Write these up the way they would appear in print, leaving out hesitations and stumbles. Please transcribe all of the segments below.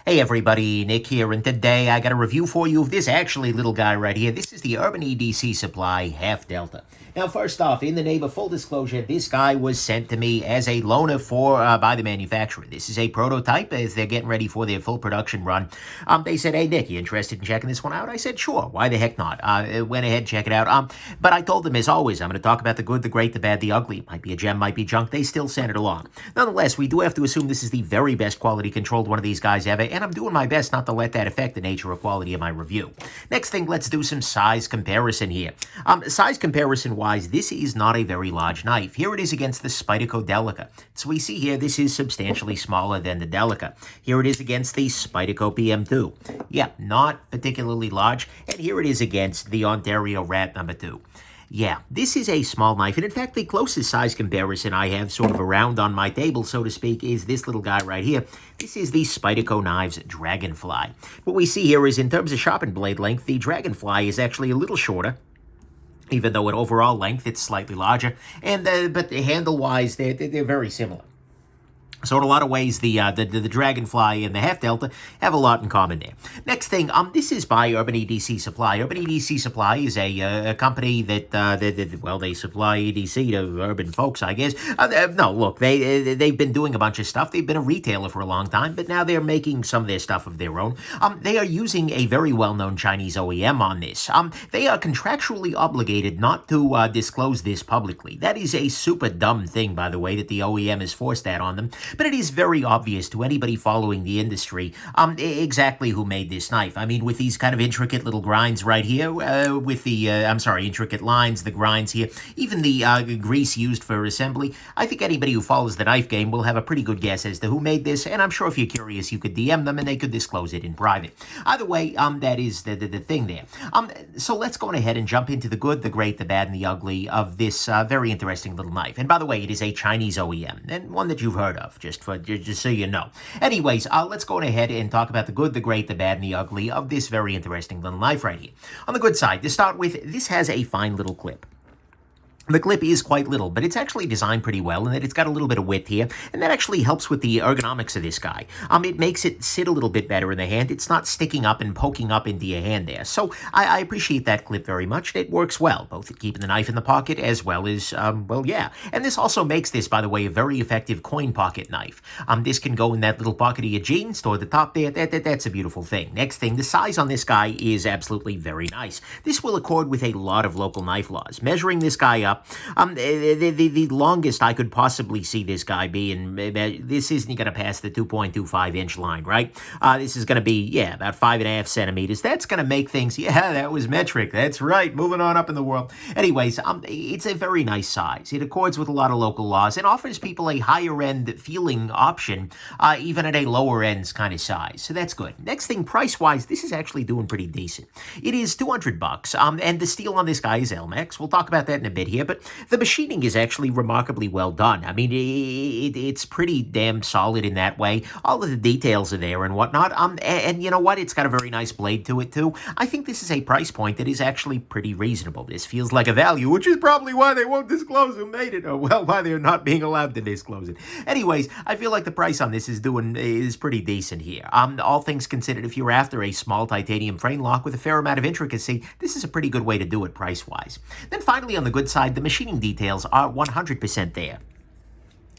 Hey everybody, Nick here, and today I got a review for you of this actually little guy right here. This is the Urban EDC Supply Half Delta. Now, first off, in the name of full disclosure, this guy was sent to me as a loaner by the manufacturer. This is a prototype as they're getting ready for their full production run. They said, hey Nick, you interested in checking this one out? I said, sure, why the heck not? Went ahead, check it out. But I told them, as always, I'm going to talk about the good, the great, the bad, the ugly. It might be a gem, might be junk. They still sent it along. Nonetheless, we do have to assume this is the very best quality controlled one of these guys ever, and I'm doing my best not to let that affect the nature or quality of my review. Next thing, let's do some size comparison here. Size comparison-wise, this is not a very large knife. Here it is against the Spyderco Delica. So we see here, this is substantially smaller than the Delica. Here it is against the Spyderco PM2. Yeah, not particularly large. And here it is against the Ontario Rat number 2. Yeah, this is a small knife, and in fact, the closest size comparison I have sort of around on my table, so to speak, is this little guy right here. This is the Spyderco Knives Dragonfly. What we see here is, in terms of sharpened blade length, the Dragonfly is actually a little shorter, even though at overall length it's slightly larger, and but handle-wise, they're very similar. So in a lot of ways, the Dragonfly and the Half Delta have a lot in common there. Next thing, this is by Urban EDC Supply. Urban EDC Supply is a company that they supply EDC to urban folks, I guess. No, look, they've been doing a bunch of stuff. They've been a retailer for a long time, but now they're making some of their stuff of their own. They are using a very well-known Chinese OEM on this. They are contractually obligated not to disclose this publicly. That is a super dumb thing, by the way, that the OEM has forced that on them. But it is very obvious to anybody following the industry exactly who made this knife. I mean, with these kind of intricate little grinds right here, with the, intricate lines, the grinds here, even the grease used for assembly, I think anybody who follows the knife game will have a pretty good guess as to who made this, and I'm sure if you're curious, you could DM them and they could disclose it in private. Either way, that is the thing there. So let's go ahead and jump into the good, the great, the bad, and the ugly of this very interesting little knife. And by the way, it is a Chinese OEM, and one that you've heard of. Just so you know. Anyways, let's go ahead and talk about the good, the great, the bad, and the ugly of this very interesting little knife right here. On the good side, to start with, this has a fine little clip. The clip is quite little, but it's actually designed pretty well in that it's got a little bit of width here, and that actually helps with the ergonomics of this guy. It makes it sit a little bit better in the hand. It's not sticking up and poking up into your hand there. So I appreciate that clip very much. It works well, both at keeping the knife in the pocket as well as, well, yeah. And this also makes this, by the way, a very effective coin pocket knife. This can go in that little pocket of your jeans toward the top there. That's a beautiful thing. Next thing, the size on this guy is absolutely very nice. This will accord with a lot of local knife laws. Measuring this guy up, the longest I could possibly see this guy being, this isn't going to pass the 2.25 inch line, right? This is going to be, yeah, about 5.5 centimeters. That's going to make things, yeah, that was metric. That's right. Moving on up in the world. Anyways, it's a very nice size. It accords with a lot of local laws and offers people a higher end feeling option, even at a lower ends kind of size. So that's good. Next thing, price wise, this is actually doing pretty decent. It is $200, and the steel on this guy is Elmex. We'll talk about that in a bit here, but the machining is actually remarkably well done. I mean, it's pretty damn solid in that way. All of the details are there and whatnot. And you know what? It's got a very nice blade to it, too. I think this is a price point that is actually pretty reasonable. This feels like a value, which is probably why they won't disclose who made it, or, well, why they're not being allowed to disclose it. Anyways, I feel like the price on this is pretty decent here. All things considered, if you're after a small titanium frame lock with a fair amount of intricacy, this is a pretty good way to do it price-wise. Then finally, on the good side, the machining details are 100% there.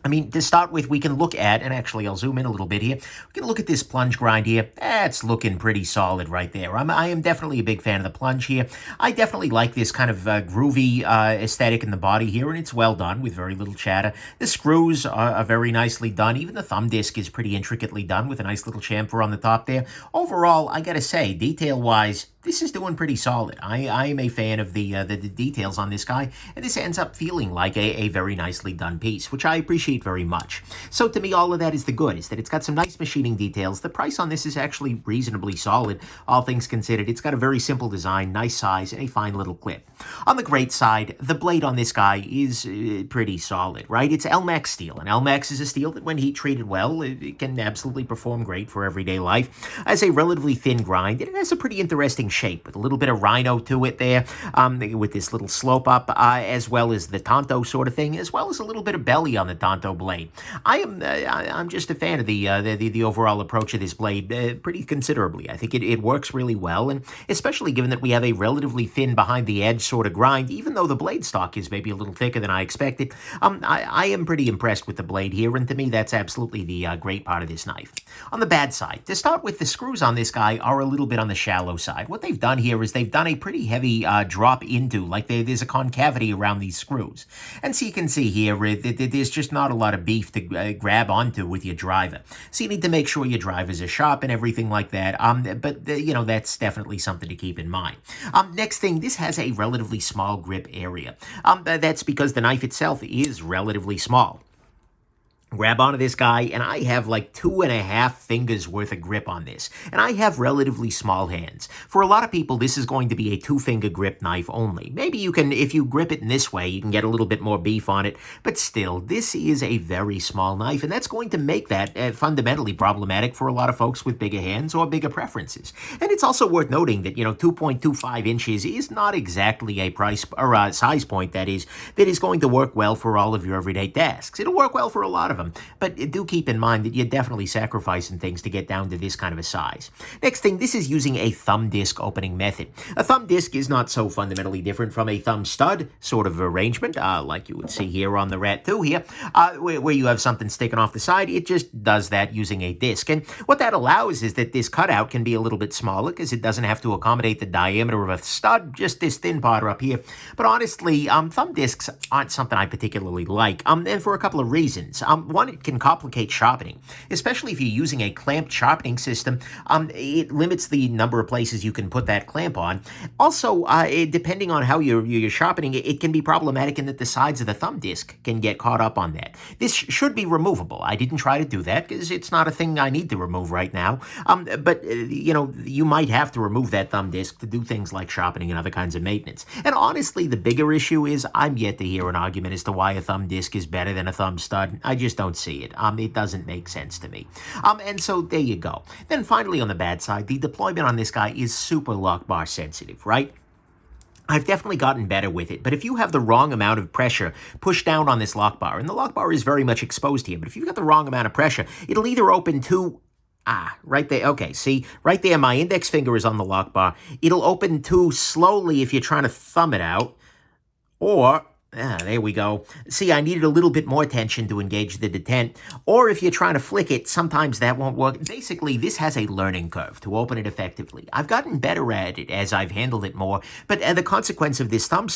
I mean, to start with, we can look at, and actually I'll zoom in a little bit here, we can look at this plunge grind here. It's looking pretty solid right there. I am definitely a big fan of the plunge here. I definitely like this kind of groovy aesthetic in the body here, and it's well done with very little chatter. The screws are very nicely done. Even the thumb disc is pretty intricately done with a nice little chamfer on the top there. Overall, I gotta say, detail-wise, this is doing pretty solid. I am a fan of the details on this guy, and this ends up feeling like a very nicely done piece, which I appreciate very much. So to me, all of that is the good, is that it's got some nice machining details. The price on this is actually reasonably solid, all things considered. It's got a very simple design, nice size, and a fine little clip. On the great side, the blade on this guy is pretty solid, right? It's Elmex steel, and Elmex is a steel that when heat treated well, it can absolutely perform great for everyday life. As a relatively thin grind, it has a pretty interesting shape with a little bit of rhino to it there, with this little slope up, as well as the tanto sort of thing, as well as a little bit of belly on the tanto blade. I'm just a fan of the overall approach of this blade pretty considerably. I think it works really well, and especially given that we have a relatively thin behind the edge sort of grind, even though the blade stock is maybe a little thicker than I expected. I am pretty impressed with the blade here, and to me that's absolutely the great part of this knife. On the bad side, to start with, the screws on this guy are a little bit on the shallow side. What they've done here is they've done a pretty heavy drop into, like there's a concavity around these screws. And so you can see here, there's just not a lot of beef to grab onto with your driver. So you need to make sure your drivers are sharp and everything like that. But you know, that's definitely something to keep in mind. Next thing, this has a relatively small grip area. That's because the knife itself is relatively small. Grab onto this guy, and I have like 2.5 fingers worth of grip on this. And I have relatively small hands. For a lot of people, this is going to be a 2-finger grip knife only. Maybe you can, if you grip it in this way, you can get a little bit more beef on it. But still, this is a very small knife, and that's going to make that fundamentally problematic for a lot of folks with bigger hands or bigger preferences. And it's also worth noting that, 2.25 inches is not exactly a price or a size point that is going to work well for all of your everyday tasks. It'll work well for a lot of them, but do keep in mind that you're definitely sacrificing things to get down to this kind of a size. Next thing, this is using a thumb disc opening method. A thumb disc is not so fundamentally different from a thumb stud sort of arrangement, like you would see here on the Rat 2 here, where you have something sticking off the side. It just does that using a disc, and what that allows is that this cutout can be a little bit smaller because it doesn't have to accommodate the diameter of a stud, just this thin part up here. But honestly, thumb discs aren't something I particularly like, and for a couple of reasons. One, it can complicate sharpening, especially if you're using a clamped sharpening system. It limits the number of places you can put that clamp on. Also, depending on how you're sharpening it, it can be problematic in that the sides of the thumb disc can get caught up on that. This should be removable. I didn't try to do that because it's not a thing I need to remove right now. But you might have to remove that thumb disc to do things like sharpening and other kinds of maintenance. And honestly, the bigger issue is I'm yet to hear an argument as to why a thumb disc is better than a thumb stud. I just don't see it. It doesn't make sense to me. And so there you go. Then finally, on the bad side, the deployment on this guy is super lock bar sensitive, right? I've definitely gotten better with it, but if you have the wrong amount of pressure pushed down on this lock bar, and the lock bar is very much exposed here, but if you've got the wrong amount of pressure, it'll either open too... right there. Okay, see, right there, my index finger is on the lock bar. It'll open too slowly if you're trying to thumb it out, or... there we go. See, I needed a little bit more tension to engage the detent. Or if you're trying to flick it, sometimes that won't work. Basically, this has a learning curve to open it effectively. I've gotten better at it as I've handled it more, but the consequence of this thumb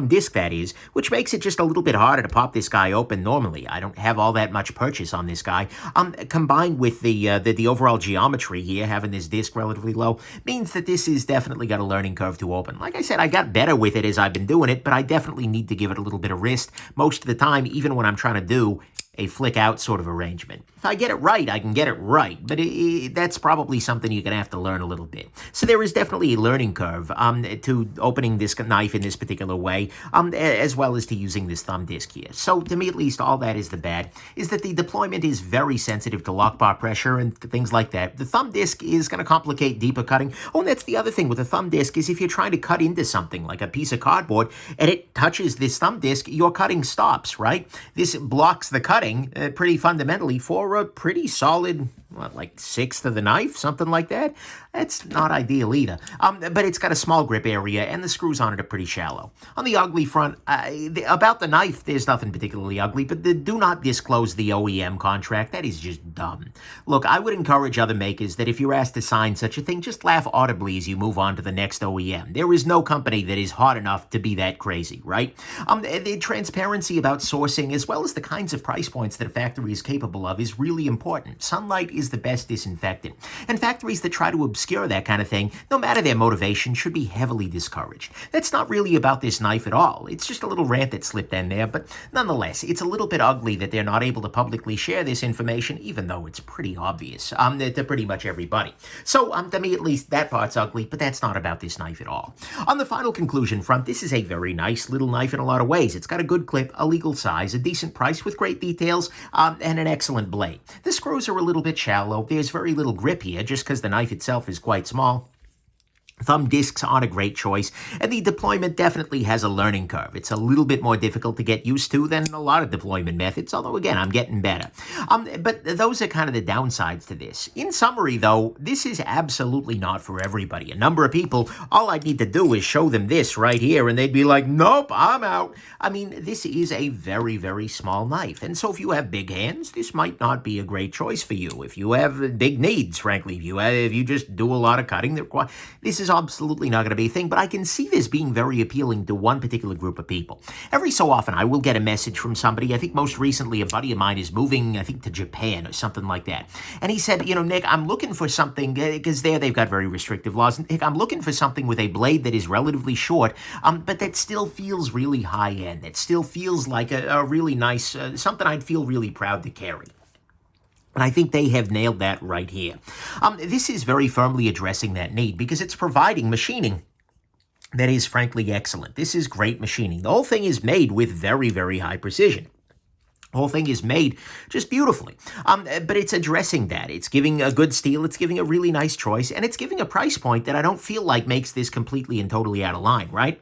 disc, that is, which makes it just a little bit harder to pop this guy open normally. I don't have all that much purchase on this guy. Combined with the overall geometry here, having this disc relatively low, means that this has definitely got a learning curve to open. Like I said, I got better with it as I've been doing it, but I definitely need to give it a little bit of wrist most of the time, even when I'm trying to do a flick out sort of arrangement. If I get it right, I can get it right, but that's probably something you're going to have to learn a little bit. So there is definitely a learning curve to opening this knife in this particular way, as well as to using this thumb disc here. So to me, at least, all that is the bad, is that the deployment is very sensitive to lock bar pressure and things like that. The thumb disc is going to complicate deeper cutting. Oh, and that's the other thing with the thumb disc, is if you're trying to cut into something like a piece of cardboard and it touches this thumb disc, your cutting stops, right? This blocks the cutting pretty fundamentally for a pretty solid, like 1/6 of the knife, something like that. That's not ideal either. But it's got a small grip area, and the screws on it are pretty shallow. On the ugly front, about the knife, there's nothing particularly ugly, but do not disclose the OEM contract. That is just dumb. Look, I would encourage other makers that if you're asked to sign such a thing, just laugh audibly as you move on to the next OEM. There is no company that is hot enough to be that crazy, right? The transparency about sourcing, as well as the kinds of price points that a factory is capable of, is really important. Sunlight is the best disinfectant, and factories that try to obscure that kind of thing, no matter their motivation, should be heavily discouraged. That's not really about this knife at all. It's just a little rant that slipped in there, but nonetheless, it's a little bit ugly that they're not able to publicly share this information, even though it's pretty obvious to pretty much everybody. So, to me at least, that part's ugly, but that's not about this knife at all. On the final conclusion front, this is a very nice little knife in a lot of ways. It's got a good clip, a legal size, a decent price with great details, and an excellent blade. The screws are a little bit shallow. There's very little grip here, just because the knife itself is quite small. Thumb discs aren't a great choice, and the deployment definitely has a learning curve. It's a little bit more difficult to get used to than a lot of deployment methods, although, again, I'm getting better. But those are kind of the downsides to this. In summary, though, this is absolutely not for everybody. A number of people, all I'd need to do is show them this right here, and they'd be like, nope, I'm out. I mean, this is a very, very small knife, and so if you have big hands, this might not be a great choice for you. If you have big needs, frankly, if you just do a lot of cutting, this is absolutely not going to be a thing, but I can see this being very appealing to one particular group of people. Every so often, I will get a message from somebody. I think most recently, a buddy of mine is moving, I think, to Japan or something like that. And he said, Nick, I'm looking for something, because they've got very restrictive laws. Nick, I'm looking for something with a blade that is relatively short, but that still feels really high-end. That still feels like a really nice, something I'd feel really proud to carry. And I think they have nailed that right here. This is very firmly addressing that need because it's providing machining that is frankly excellent. This is great machining. The whole thing is made with very, very high precision. The whole thing is made just beautifully. But it's addressing that. It's giving a good steel, it's giving a really nice choice, and it's giving a price point that I don't feel like makes this completely and totally out of line, right?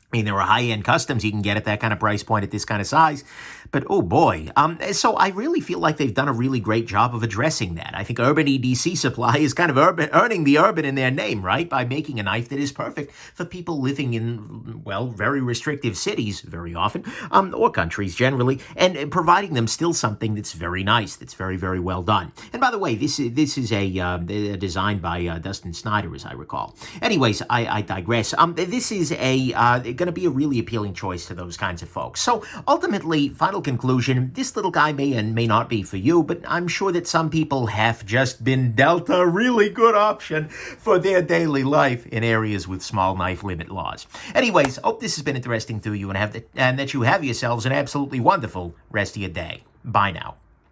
I mean, there are high-end customs you can get at that kind of price point at this kind of size. But, oh boy. So I really feel like they've done a really great job of addressing that. I think Urban EDC Supply is kind of earning the urban in their name, right? By making a knife that is perfect for people living in, well, very restrictive cities, very often, or countries generally, and providing them still something that's very nice, that's very, very well done. And by the way, this is a design by Dustin Snyder, as I recall. Anyways, I digress. This is going to be a really appealing choice to those kinds of folks. So ultimately, final conclusion, this little guy may and may not be for you, but I'm sure that some people have just been dealt a really good option for their daily life in areas with small knife limit laws. Anyways, hope this has been interesting to you and that you have yourselves an absolutely wonderful rest of your day. Bye now.